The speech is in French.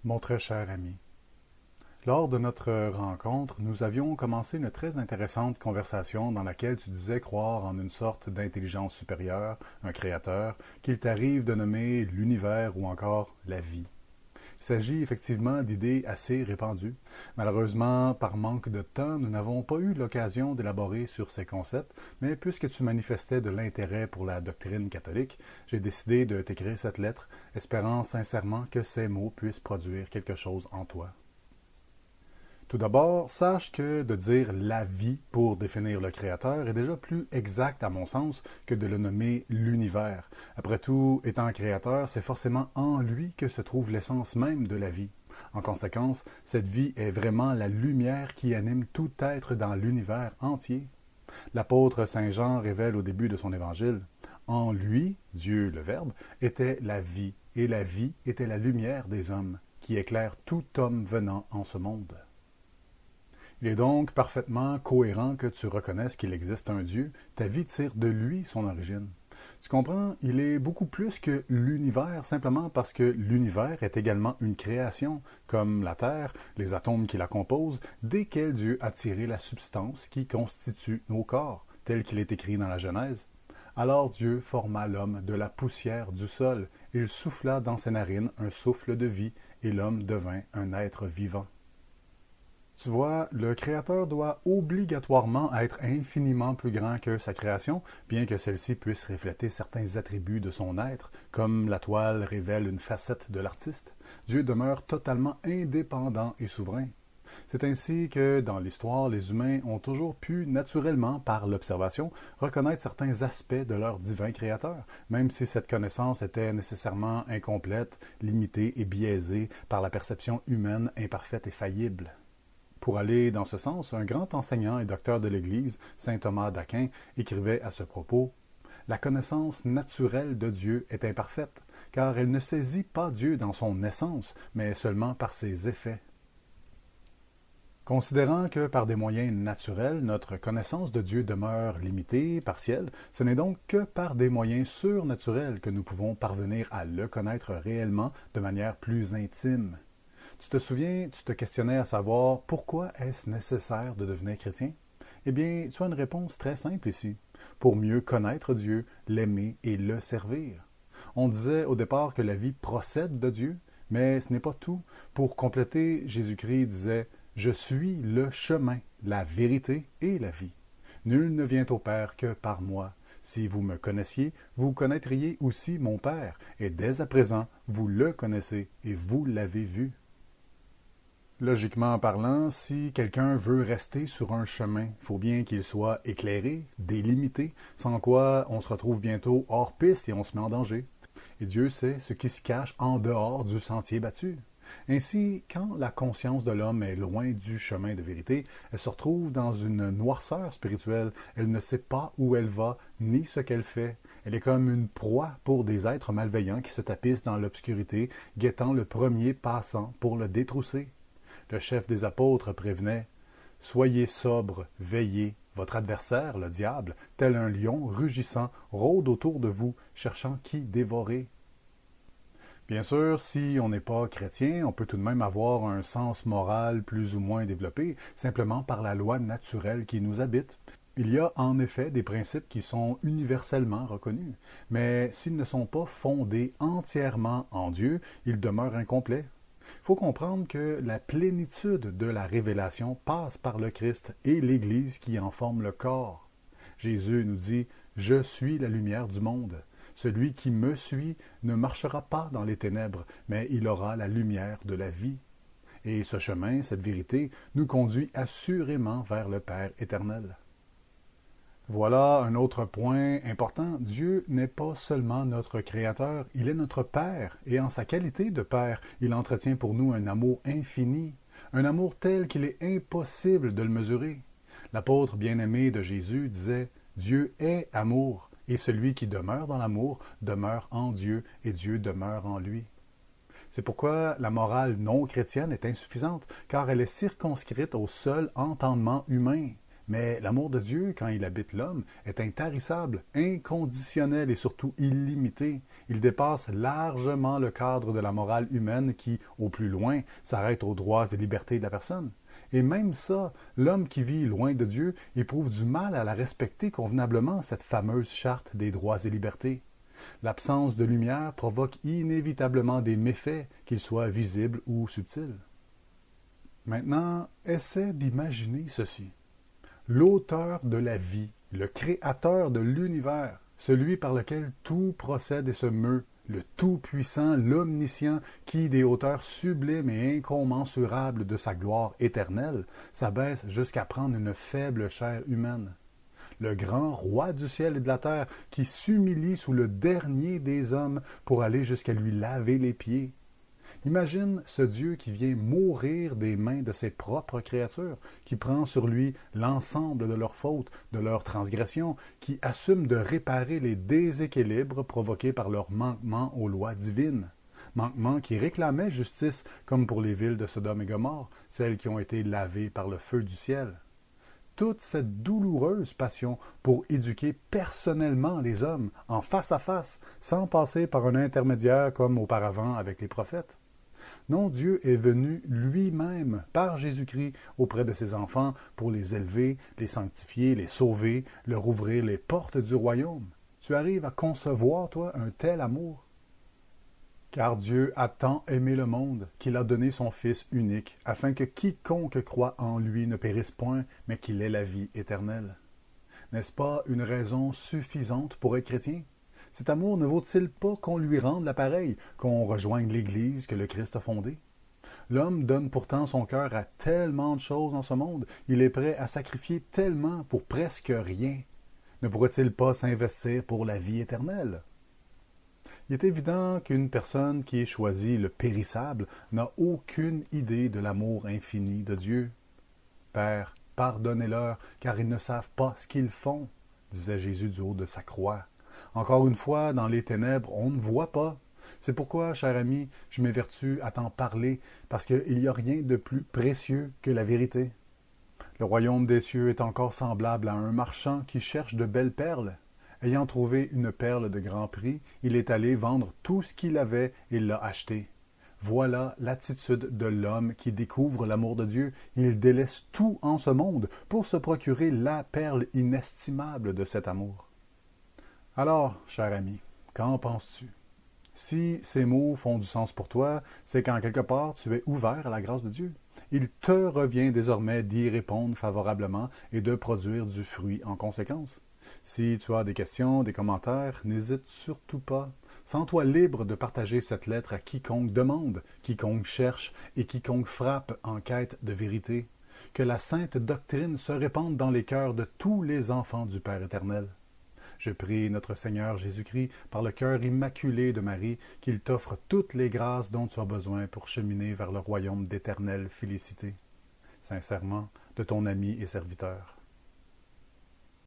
Mon très cher ami, lors de notre rencontre, nous avions commencé une très intéressante conversation dans laquelle tu disais croire en une sorte d'intelligence supérieure, un créateur, qu'il t'arrive de nommer l'univers ou encore la vie. Il s'agit effectivement d'idées assez répandues. Malheureusement, par manque de temps, nous n'avons pas eu l'occasion d'élaborer sur ces concepts, mais puisque tu manifestais de l'intérêt pour la doctrine catholique, j'ai décidé de t'écrire cette lettre, espérant sincèrement que ces mots puissent produire quelque chose en toi. Tout d'abord, sache que de dire la vie pour définir le Créateur est déjà plus exact à mon sens que de le nommer l'univers. Après tout, étant créateur, c'est forcément en lui que se trouve l'essence même de la vie. En conséquence, cette vie est vraiment la lumière qui anime tout être dans l'univers entier. L'apôtre Saint Jean révèle au début de son évangile: En lui, Dieu le Verbe, était la vie, et la vie était la lumière des hommes, qui éclaire tout homme venant en ce monde. Il est donc parfaitement cohérent que tu reconnaisses qu'il existe un Dieu. Ta vie tire de lui son origine. Tu comprends, il est beaucoup plus que l'univers, simplement parce que l'univers est également une création, comme la Terre, les atomes qui la composent, desquels Dieu a tiré la substance qui constitue nos corps, tel qu'il est écrit dans la Genèse. Alors Dieu forma l'homme de la poussière du sol, il souffla dans ses narines un souffle de vie, et l'homme devint un être vivant. Tu vois, le créateur doit obligatoirement être infiniment plus grand que sa création, bien que celle-ci puisse refléter certains attributs de son être, comme la toile révèle une facette de l'artiste. Dieu demeure totalement indépendant et souverain. C'est ainsi que, dans l'histoire, les humains ont toujours pu, naturellement, par l'observation, reconnaître certains aspects de leur divin créateur, même si cette connaissance était nécessairement incomplète, limitée et biaisée par la perception humaine imparfaite et faillible. Pour aller dans ce sens, un grand enseignant et docteur de l'Église, saint Thomas d'Aquin, écrivait à ce propos: La connaissance naturelle de Dieu est imparfaite, car elle ne saisit pas Dieu dans son essence, mais seulement par ses effets. Considérant que par des moyens naturels, notre connaissance de Dieu demeure limitée, partielle, ce n'est donc que par des moyens surnaturels que nous pouvons parvenir à le connaître réellement de manière plus intime. Tu te souviens, tu te questionnais à savoir pourquoi est-ce nécessaire de devenir chrétien? Eh bien, tu as une réponse très simple ici. Pour mieux connaître Dieu, l'aimer et le servir. On disait au départ que la vie procède de Dieu, mais ce n'est pas tout. Pour compléter, Jésus-Christ disait: Je suis le chemin, la vérité et la vie. Nul ne vient au Père que par moi. Si vous me connaissiez, vous connaîtriez aussi mon Père, et dès à présent, vous le connaissez et vous l'avez vu. Logiquement parlant, si quelqu'un veut rester sur un chemin, il faut bien qu'il soit éclairé, délimité, sans quoi on se retrouve bientôt hors piste et on se met en danger. Et Dieu sait ce qui se cache en dehors du sentier battu. Ainsi, quand la conscience de l'homme est loin du chemin de vérité, elle se retrouve dans une noirceur spirituelle. Elle ne sait pas où elle va, ni ce qu'elle fait. Elle est comme une proie pour des êtres malveillants qui se tapissent dans l'obscurité, guettant le premier passant pour le détrousser. Le chef des apôtres prévenait: Soyez sobres, veillez, votre adversaire, le diable, tel un lion rugissant, rôde autour de vous, cherchant qui dévorer. Bien sûr, si on n'est pas chrétien, on peut tout de même avoir un sens moral plus ou moins développé, simplement par la loi naturelle qui nous habite. Il y a en effet des principes qui sont universellement reconnus, mais s'ils ne sont pas fondés entièrement en Dieu, ils demeurent incomplets. Il faut comprendre que la plénitude de la révélation passe par le Christ et l'Église qui en forme le corps. Jésus nous dit: Je suis la lumière du monde. Celui qui me suit ne marchera pas dans les ténèbres, mais il aura la lumière de la vie. Et ce chemin, cette vérité, nous conduit assurément vers le Père éternel. Voilà un autre point important. Dieu n'est pas seulement notre Créateur, il est notre Père, et en sa qualité de Père, il entretient pour nous un amour infini, un amour tel qu'il est impossible de le mesurer. L'apôtre bien-aimé de Jésus disait: Dieu est amour, et celui qui demeure dans l'amour demeure en Dieu, et Dieu demeure en lui. C'est pourquoi la morale non chrétienne est insuffisante, car elle est circonscrite au seul entendement humain. Mais l'amour de Dieu, quand il habite l'homme, est intarissable, inconditionnel et surtout illimité. Il dépasse largement le cadre de la morale humaine qui, au plus loin, s'arrête aux droits et libertés de la personne. Et même ça, l'homme qui vit loin de Dieu éprouve du mal à la respecter convenablement, cette fameuse charte des droits et libertés. L'absence de lumière provoque inévitablement des méfaits, qu'ils soient visibles ou subtils. Maintenant, essaie d'imaginer ceci. L'auteur de la vie, le créateur de l'univers, celui par lequel tout procède et se meut, le Tout-Puissant, l'Omniscient, qui, des hauteurs sublimes et incommensurables de sa gloire éternelle, s'abaisse jusqu'à prendre une faible chair humaine. Le grand roi du ciel et de la terre, qui s'humilie sous le dernier des hommes pour aller jusqu'à lui laver les pieds. Imagine ce Dieu qui vient mourir des mains de ses propres créatures, qui prend sur lui l'ensemble de leurs fautes, de leurs transgressions, qui assume de réparer les déséquilibres provoqués par leur manquement aux lois divines. Manquement qui réclamait justice, comme pour les villes de Sodome et Gomorrhe, celles qui ont été lavées par le feu du ciel. Toute cette douloureuse passion pour éduquer personnellement les hommes, en face à face, sans passer par un intermédiaire comme auparavant avec les prophètes. Non, Dieu est venu lui-même, par Jésus-Christ, auprès de ses enfants pour les élever, les sanctifier, les sauver, leur ouvrir les portes du royaume. Tu arrives à concevoir, toi, un tel amour? Car Dieu a tant aimé le monde qu'il a donné son Fils unique, afin que quiconque croit en lui ne périsse point, mais qu'il ait la vie éternelle. N'est-ce pas une raison suffisante pour être chrétien? Cet amour ne vaut-il pas qu'on lui rende l'appareil, qu'on rejoigne l'Église que le Christ a fondée? L'homme donne pourtant son cœur à tellement de choses dans ce monde, il est prêt à sacrifier tellement pour presque rien. Ne pourrait-il pas s'investir pour la vie éternelle? Il est évident qu'une personne qui ait choisi le périssable n'a aucune idée de l'amour infini de Dieu. Père, pardonnez-leur, car ils ne savent pas ce qu'ils font, disait Jésus du haut de sa croix. Encore une fois, dans les ténèbres, on ne voit pas. C'est pourquoi, cher ami, je m'évertue à t'en parler, parce qu'il n'y a rien de plus précieux que la vérité. Le royaume des cieux est encore semblable à un marchand qui cherche de belles perles. Ayant trouvé une perle de grand prix, il est allé vendre tout ce qu'il avait et l'a acheté. Voilà l'attitude de l'homme qui découvre l'amour de Dieu. Il délaisse tout en ce monde pour se procurer la perle inestimable de cet amour. Alors, cher ami, qu'en penses-tu? Si ces mots font du sens pour toi, c'est qu'en quelque part, tu es ouvert à la grâce de Dieu. Il te revient désormais d'y répondre favorablement et de produire du fruit en conséquence. Si tu as des questions, des commentaires, n'hésite surtout pas. Sens-toi libre de partager cette lettre à quiconque demande, quiconque cherche et quiconque frappe en quête de vérité. Que la sainte doctrine se répande dans les cœurs de tous les enfants du Père éternel. Je prie notre Seigneur Jésus-Christ, par le cœur immaculé de Marie, qu'il t'offre toutes les grâces dont tu as besoin pour cheminer vers le royaume d'éternelle félicité. Sincèrement, de ton ami et serviteur,